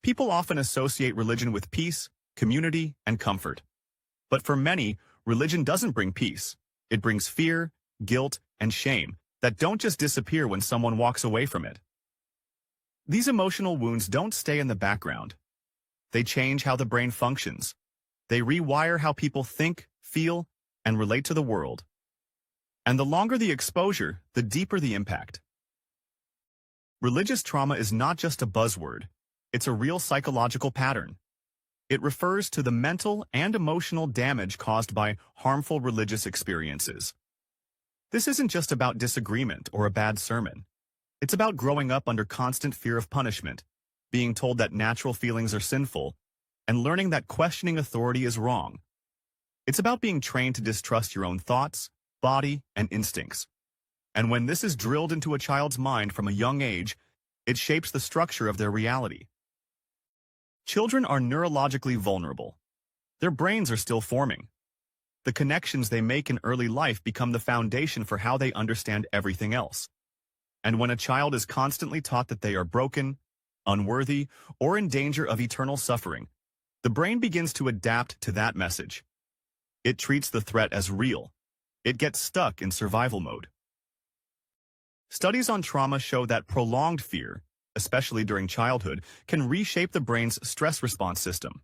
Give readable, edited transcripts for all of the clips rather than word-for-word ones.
People often associate religion with peace, community, and comfort. But for many, religion doesn't bring peace. It brings fear, guilt, and shame that don't just disappear when someone walks away from it. These emotional wounds don't stay in the background. They change how the brain functions. They rewire how people think, feel, and relate to the world. And the longer the exposure, the deeper the impact. Religious trauma is not just a buzzword. It's a real psychological pattern. It refers to the mental and emotional damage caused by harmful religious experiences. This isn't just about disagreement or a bad sermon. It's about growing up under constant fear of punishment, being told that natural feelings are sinful, and learning that questioning authority is wrong. It's about being trained to distrust your own thoughts, body, and instincts. And when this is drilled into a child's mind from a young age, it shapes the structure of their reality. Children are neurologically vulnerable. Their brains are still forming. The connections they make in early life become the foundation for how they understand everything else. And when a child is constantly taught that they are broken, unworthy, or in danger of eternal suffering, the brain begins to adapt to that message. It treats the threat as real. It gets stuck in survival mode. Studies on trauma show that prolonged fear, especially during childhood, can reshape the brain's stress response system.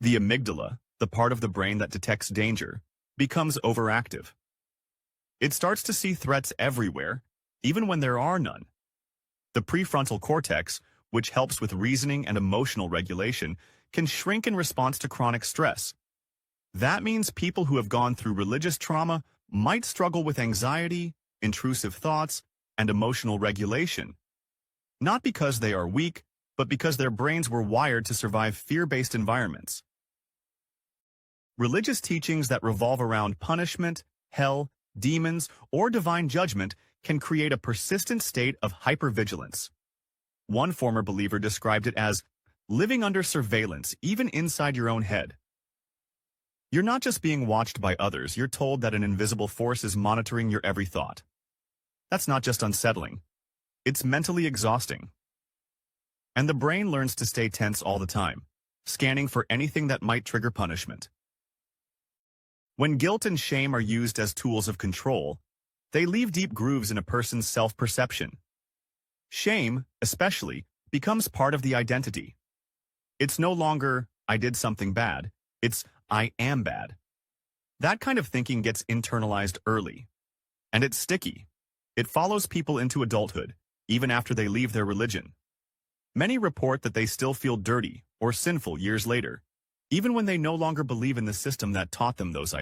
The amygdala, the part of the brain that detects danger, becomes overactive. It starts to see threats everywhere, even when there are none. The prefrontal cortex, which helps with reasoning and emotional regulation, can shrink in response to chronic stress. That means people who have gone through religious trauma might struggle with anxiety, intrusive thoughts, and emotional regulation. Not because they are weak, but because their brains were wired to survive fear-based environments. Religious teachings that revolve around punishment, hell, demons, or divine judgment can create a persistent state of hypervigilance. One former believer described it as living under surveillance, even inside your own head. You're not just being watched by others, you're told that an invisible force is monitoring your every thought. That's not just unsettling. It's mentally exhausting. And the brain learns to stay tense all the time, scanning for anything that might trigger punishment. When guilt and shame are used as tools of control, they leave deep grooves in a person's self-perception. Shame, especially, becomes part of the identity. It's no longer, I did something bad, it's, I am bad. That kind of thinking gets internalized early. And it's sticky. It follows people into adulthood, even after they leave their religion. Many report that they still feel dirty or sinful years later, even when they no longer believe in the system that taught them those ideas.